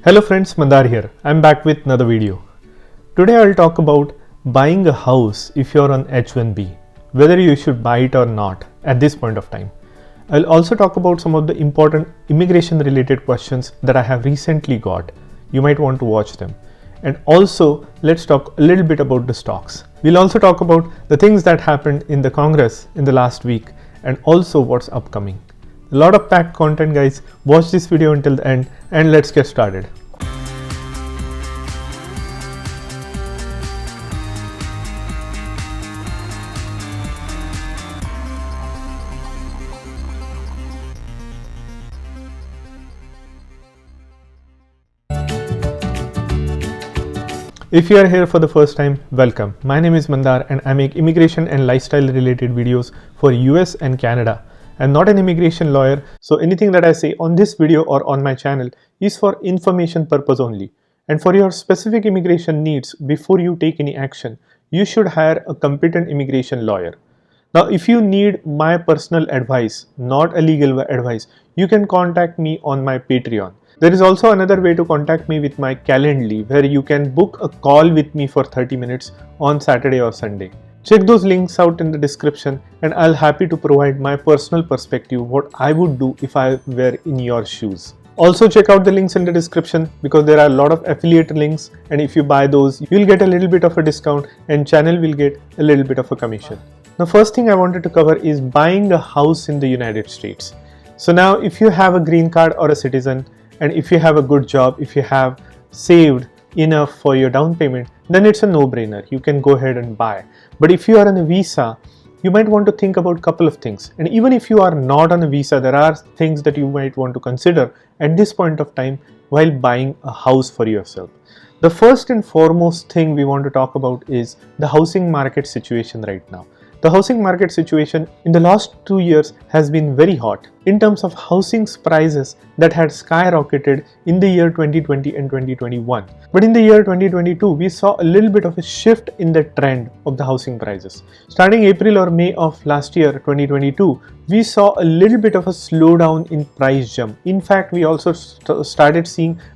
Hello friends, Mandar here. I'm back with another video. Today I'll talk about buying a house if you're on H1B, whether you should buy it or not at this point of time. I'll also talk about some of the important immigration related questions that I have recently got. You might want to watch them. And also let's talk a little bit about the stocks. We'll also talk about the things that happened in the Congress in the last week and also what's upcoming. A lot of packed content, guys. Watch this video until the end and let's get started. If you are here for the first time, welcome. My name is Mandar and I make immigration and lifestyle related videos for US and Canada. I'm not an immigration lawyer, so anything that I say on this video or on my channel is for information purpose only. And for your specific immigration needs, before you take any action, you should hire a competent immigration lawyer. Now, if you need my personal advice, not a legal advice, you can contact me on my Patreon. There is also another way to contact me with my Calendly, where you can book a call with me for 30 minutes on Saturday or Sunday. Check those links out in the description and I'll happy to provide my personal perspective, what I would do if I were in your shoes. Also check out the links in the description because there are a lot of affiliate links, and if you buy those, you'll get a little bit of a discount and channel will get a little bit of a commission. The first thing I wanted to cover is buying a house in the United States. So now if you have a green card or a citizen, and if you have a good job, if you have saved enough for your down payment, then it's a no-brainer. You can go ahead and buy. But if you are on a visa, you might want to think about a couple of things. And even if you are not on a visa, there are things that you might want to consider at this point of time while buying a house for yourself. The first and foremost thing we want to talk about is the housing market situation right now. The housing market situation in the last 2 years has been very hot in terms of housing prices that had skyrocketed in the year 2020 and 2021. But in the year 2022, we saw a little bit of a shift in the trend of the housing prices. Starting April or May of last year, 2022, we saw a little bit of a slowdown in price jump. In fact, we also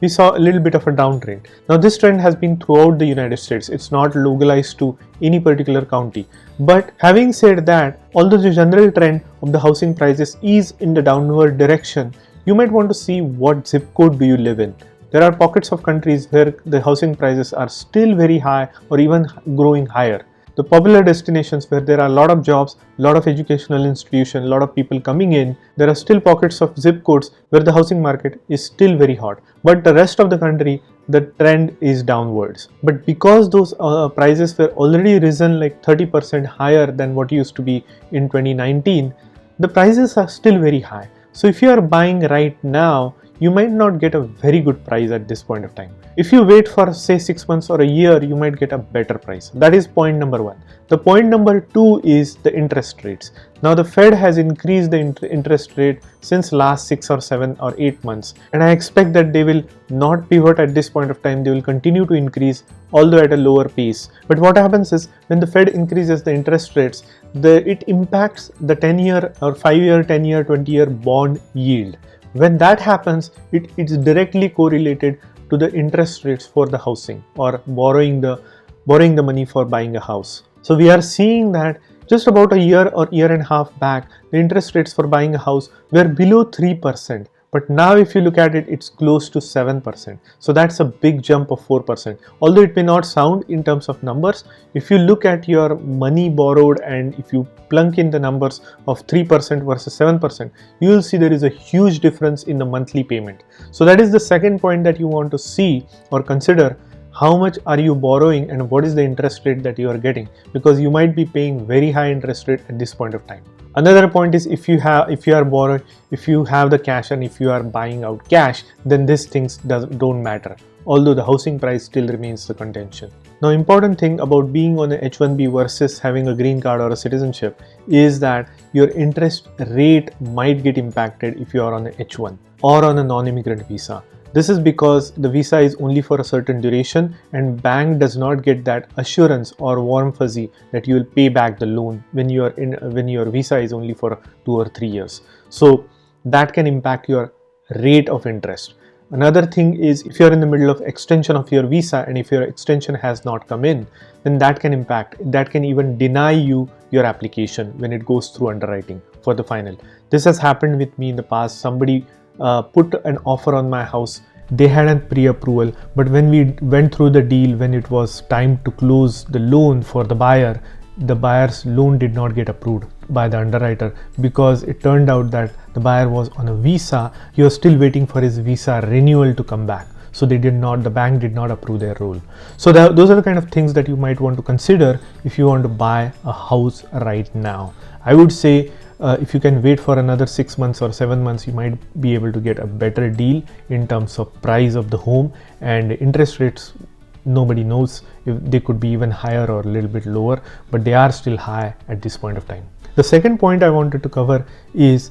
we saw a little bit of a downtrend. Now, this trend has been throughout the United States. It's not localized to any particular county. But having said that, although the general trend of the housing prices is in the downward direction, you might want to see what zip code do you live in. There are pockets of countries where the housing prices are still very high or even growing higher. The popular destinations where there are a lot of jobs, a lot of educational institutions, a lot of people coming in, there are still pockets of zip codes where the housing market is still very hot. But the rest of the country, the trend is downwards. But because those prices were already risen like 30% higher than what used to be in 2019, the prices are still very high. So if you are buying right now, you might not get a very good price at this point of time. If you wait for say 6 months or a year, you might get a better price. That is point number one. The point number two is the interest rates. Now the Fed has increased the interest rate since last 6 or 7 or 8 months, and I expect that they will not pivot at this point of time. They will continue to increase, although at a lower pace. But what happens is when the Fed increases the interest rates, it impacts the 10-year or 5-year, 10-year, 20-year bond yield. When that happens, it's directly correlated to the interest rates for the housing or borrowing the money for buying a house. So we are seeing that just about a year or year and a half back, the interest rates for buying a house were below 3%. But now if you look at it, it's close to 7%. So that's a big jump of 4%. Although it may not sound in terms of numbers, if you look at your money borrowed and if you plunk in the numbers of 3% versus 7%, you will see there is a huge difference in the monthly payment. So that is the second point that you want to see or consider. How much are you borrowing and what is the interest rate that you are getting? Because you might be paying very high interest rate at this point of time. Another point is if you have the cash and if you are buying out cash, then these things don't matter. Although the housing price still remains the contention. Now, important thing about being on a H1B versus having a green card or a citizenship is that your interest rate might get impacted if you are on a H1 or on a non-immigrant visa. This is because the visa is only for a certain duration and bank does not get that assurance or warm fuzzy that you will pay back the loan when your visa is only for 2 or 3 years. So that can impact your rate of interest. Another thing is, if you're in the middle of extension of your visa and if your extension has not come in, then that can even deny you your application when it goes through underwriting for the final. This has happened with me in the past. Somebody put an offer on my house. They had a pre-approval, but when we went through the deal, when it was time to close the loan for the buyer's loan did not get approved by the underwriter, because it turned out that the buyer was on a visa. He was still waiting for his visa renewal to come back. So the bank did not approve their role. So those are the kind of things that you might want to consider if you want to buy a house right now. I would say if you can wait for another 6 months or 7 months, you might be able to get a better deal in terms of price of the home, and interest rates. Nobody knows if they could be even higher or a little bit lower, but they are still high at this point of time. The second point I wanted to cover is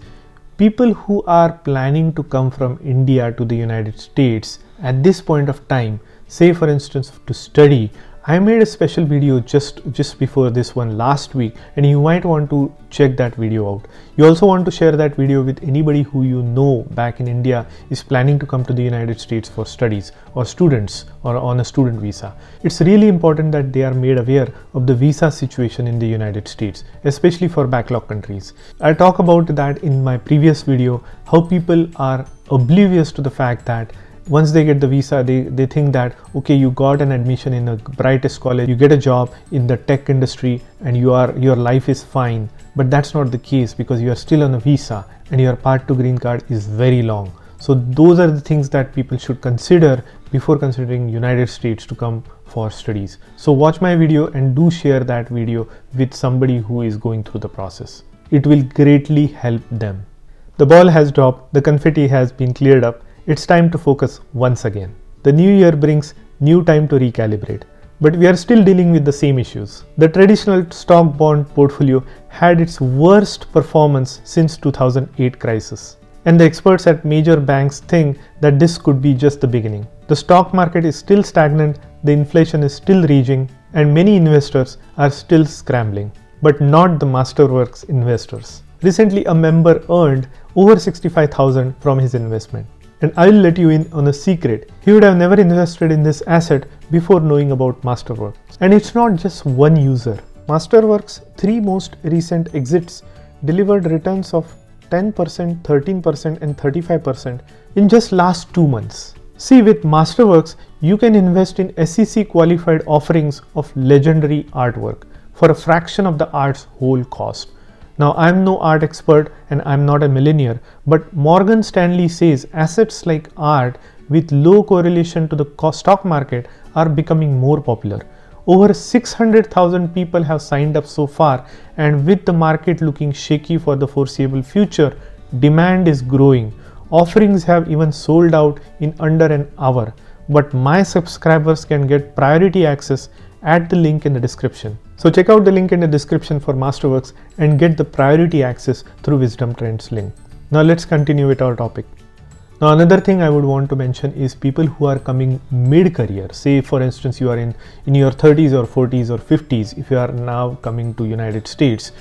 people who are planning to come from India to the United States at this point of time, say for instance to study. I made a special video just before this one last week, and you might want to check that video out. You also want to share that video with anybody who you know back in India is planning to come to the United States for studies, or students, or on a student visa. It's really important that they are made aware of the visa situation in the United States, especially for backlog countries. I talk about that in my previous video, how people are oblivious to the fact that once they get the visa, they think that, okay, you got an admission in the brightest college, you get a job in the tech industry, and your life is fine. But that's not the case, because you are still on a visa and your Part 2 green card is very long. So those are the things that people should consider before considering United States to come for studies. So watch my video and do share that video with somebody who is going through the process. It will greatly help them. The ball has dropped, the confetti has been cleared up. It's time to focus once again. The new year brings new time to recalibrate, but we are still dealing with the same issues. The traditional stock bond portfolio had its worst performance since 2008 crisis, and the experts at major banks think that this could be just the beginning. The stock market is still stagnant, the inflation is still raging, and many investors are still scrambling, but not the Masterworks investors. Recently, a member earned over $65,000 from his investment. And I'll let you in on a secret. He would have never invested in this asset before knowing about Masterworks. And it's not just one user. Masterworks' 3 most recent exits delivered returns of 10%, 13% and 35% in just last 2 months. See, with Masterworks, you can invest in SEC qualified offerings of legendary artwork for a fraction of the art's whole cost. Now, I'm no art expert and I'm not a millionaire, but Morgan Stanley says assets like art with low correlation to the stock market are becoming more popular. Over 600,000 people have signed up so far, and with the market looking shaky for the foreseeable future, demand is growing. Offerings have even sold out in under an hour, but my subscribers can get priority access at the link in the description. So check out the link in the description for Masterworks and get the priority access through Wisdom Trends link. Now let's continue with our topic. Now another thing I would want to mention is people who are coming mid-career. Say for instance you are in your 30s or 40s or 50s. If you are now coming to United States,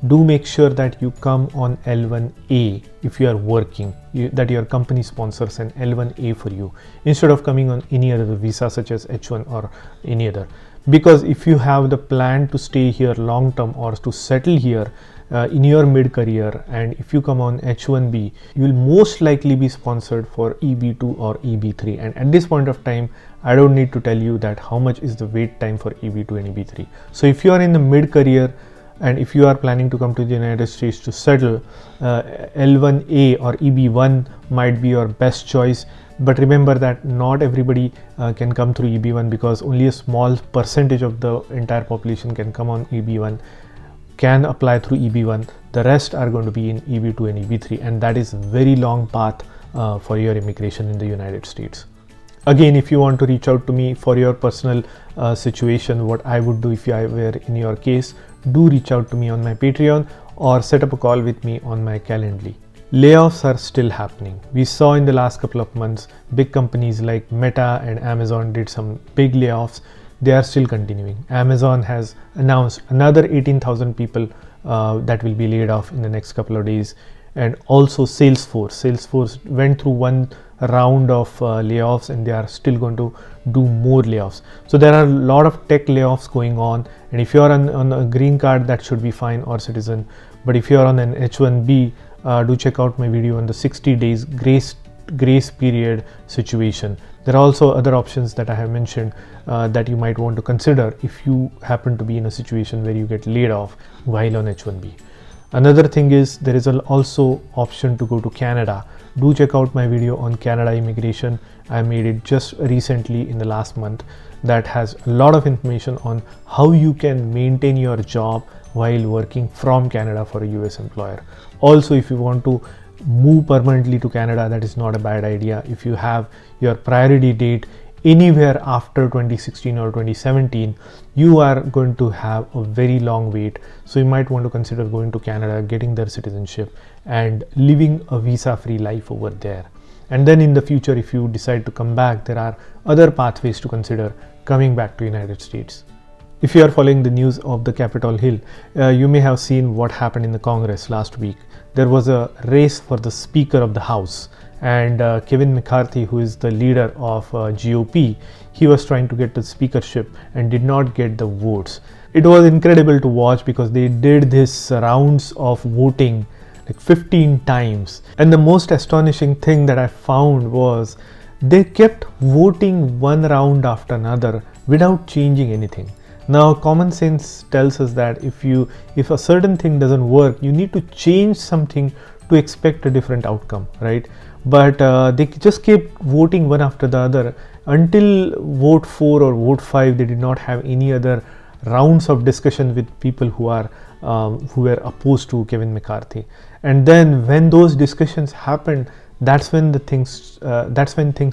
do make sure that you come on L1A if you are working, that your company sponsors an L1A for you instead of coming on any other visa such as H1 or any other. Because if you have the plan to stay here long term or to settle here in your mid-career, and if you come on H1B, you will most likely be sponsored for EB2 or EB3. And at this point of time, I don't need to tell you that how much is the wait time for EB2 and EB3. So if you are in the mid-career and if you are planning to come to the United States to settle, L1A or EB1 might be your best choice. But remember that not everybody can come through EB1, because only a small percentage of the entire population can come on EB1, can apply through EB1. The rest are going to be in EB2 and EB3, and that is a very long path for your immigration in the United States. Again, if you want to reach out to me for your personal situation, what I would do if I were in your case, do reach out to me on my Patreon or set up a call with me on my Calendly. Layoffs are still happening. We saw in the last couple of months, big companies like Meta and Amazon did some big layoffs. They are still continuing. Amazon has announced another 18,000 people that will be laid off in the next couple of days. and also Salesforce. Salesforce went through one round of layoffs, and they are still going to do more layoffs. So there are a lot of tech layoffs going on, and if you are on a green card, that should be fine, or citizen. But if you are on an H1B, do check out my video on the 60 days grace period situation. There are also other options that I have mentioned that you might want to consider if you happen to be in a situation where you get laid off while on H1B. Another thing is there is also option to go to Canada. Do check out my video on Canada immigration. I made it just recently in the last month, that has a lot of information on how you can maintain your job while working from Canada for a US employer. Also, if you want to move permanently to Canada, that is not a bad idea. If you have your priority date anywhere after 2016 or 2017, you are going to have a very long wait. So you might want to consider going to Canada, getting their citizenship, and living a visa-free life over there. And then in the future, if you decide to come back, there are other pathways to consider coming back to United States. If you are following the news of the Capitol Hill, you may have seen what happened in the Congress last week. There was a race for the Speaker of the House, and Kevin McCarthy, who is the leader of GOP, he was trying to get the speakership and did not get the votes. It was incredible to watch because they did this rounds of voting like 15 times. And the most astonishing thing that I found was they kept voting one round after another without changing anything. Now, common sense tells us that if a certain thing doesn't work, you need to change something to expect a different outcome, right? But they just kept voting one after the other until vote 4 or vote 5. They did not have any other rounds of discussion with people who were opposed to Kevin McCarthy. And then when those discussions happened, that's when things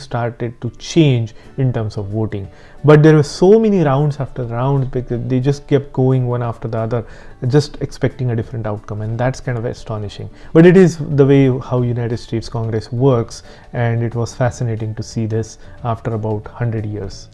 started to change in terms of voting. But there were so many rounds after rounds because they just kept going one after the other, just expecting a different outcome, and that's kind of astonishing. But it is the way how United States Congress works, and it was fascinating to see this after about 100 years.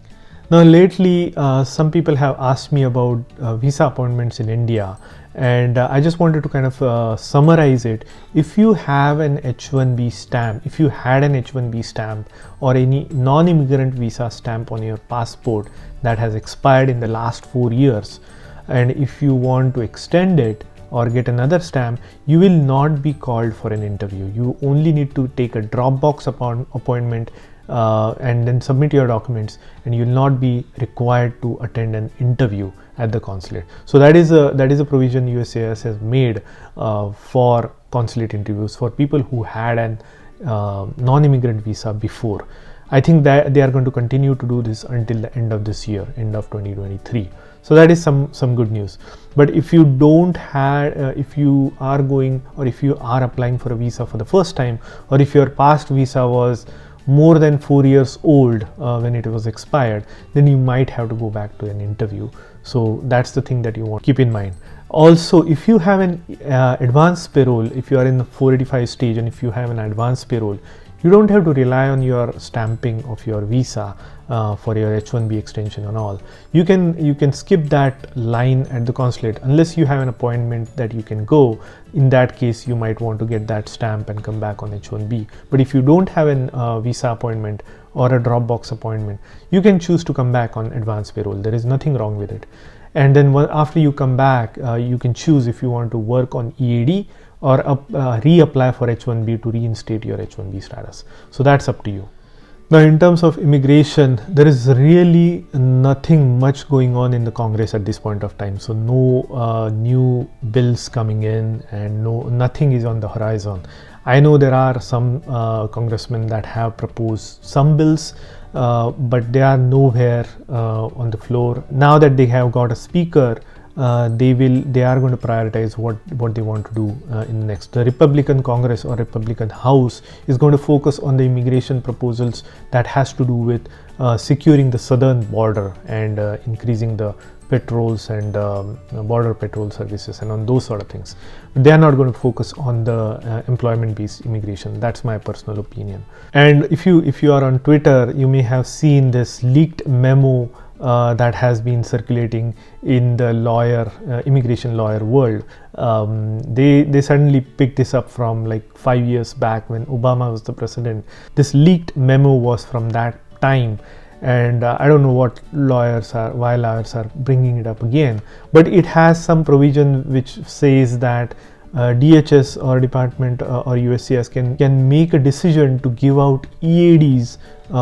Now lately, some people have asked me about visa appointments in India, and I just wanted to kind of summarize it. If you have an H1B stamp, if you had an H1B stamp or any non-immigrant visa stamp on your passport that has expired in the last 4 years, and if you want to extend it or get another stamp, you will not be called for an interview. You only need to take a Dropbox appointment and then submit your documents, and you will not be required to attend an interview at the consulate. So that is a provision USCIS has made for consulate interviews for people who had an non-immigrant visa before. I think that they are going to continue to do this until the end of this year, end of 2023. So that is some good news. But if you don't have, if you are going, or if you are applying for a visa for the first time, or if your past visa was more than 4 years old when it was expired, then you might have to go back to an interview. So that's the thing that you want to keep in mind. Also, if you have an advanced payroll, if you are in the 485 stage and if you have an advanced payroll, you don't have to rely on your stamping of your visa for your H1B extension and all. You can skip that line at the consulate unless you have an appointment that you can go. In that case, you might want to get that stamp and come back on H1B. But if you don't have a visa appointment or a Dropbox appointment, you can choose to come back on advanced payroll. There is nothing wrong with it. And then after you come back, you can choose if you want to work on EAD or reapply for H1B to reinstate your H1B status. So that's up to you. Now, in terms of immigration, there is really nothing much going on in the Congress at this point of time. So no new bills coming in, and nothing is on the horizon. I know there are some congressmen that have proposed some bills, but they are nowhere on the floor. Now that they have got a speaker, they are going to prioritize what they want to do in the next. The Republican Congress or Republican House is going to focus on the immigration proposals that has to do with securing the southern border and increasing the patrols and border patrol services and on those sort of things. They are not going to focus on the employment-based immigration. That's my personal opinion. And if you are on Twitter, you may have seen this leaked memo that has been circulating in the immigration lawyer world. They suddenly picked this up from like 5 years back when Obama was the president. This leaked memo was from that time, and I don't know why lawyers are bringing it up again, but it has some provision which says that DHS or Department or USCIS can make a decision to give out EADs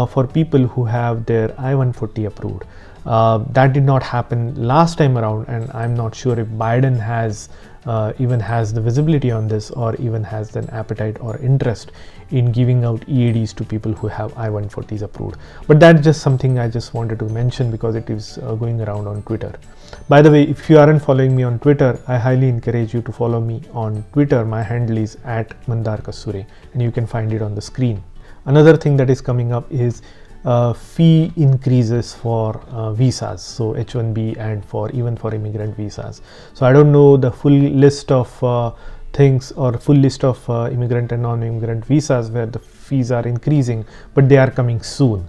for people who have their I-140 approved. That did not happen last time around, and I'm not sure if Biden even has the visibility on this, or even has an appetite or interest in giving out EADs to people who have I-140s approved. But that's just something I just wanted to mention because it is going around on Twitter. By the way, if you aren't following me on Twitter, I highly encourage you to follow me on Twitter. My handle is @MandarKasture, and you can find it on the screen. Another thing that is coming up is fee increases for visas, so H1B and even for immigrant visas. So I don't know the full list of things or full list of immigrant and non-immigrant visas where the fees are increasing, but they are coming soon.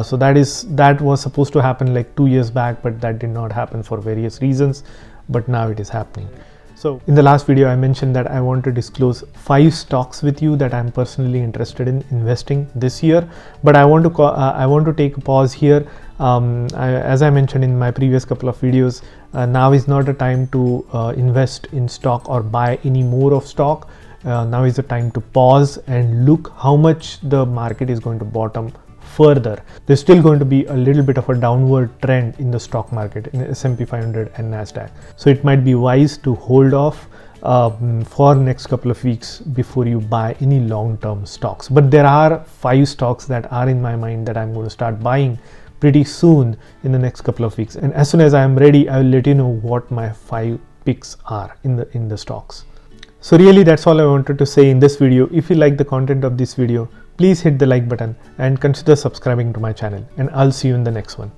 So that was supposed to happen like 2 years back, but that did not happen for various reasons, but now it is happening. So in the last video I mentioned that I want to disclose 5 stocks with you that I'm personally interested in investing this year, but I want to take a pause here. As I mentioned in my previous couple of videos, now is not a time to invest in stock or buy any more of stock. Now is the time to pause and look how much the market is going to bottom further. There's still going to be a little bit of a downward trend in the stock market, in S&P 500 and Nasdaq. So it might be wise to hold off for next couple of weeks before you buy any long-term stocks. But there are 5 stocks that are in my mind that I'm going to start buying pretty soon in the next couple of weeks. And as soon as I am ready, I will let you know what my 5 picks are in the stocks. So really that's all I wanted to say in this video. If you like the content of this video, please hit the like button and consider subscribing to my channel, and I'll see you in the next one.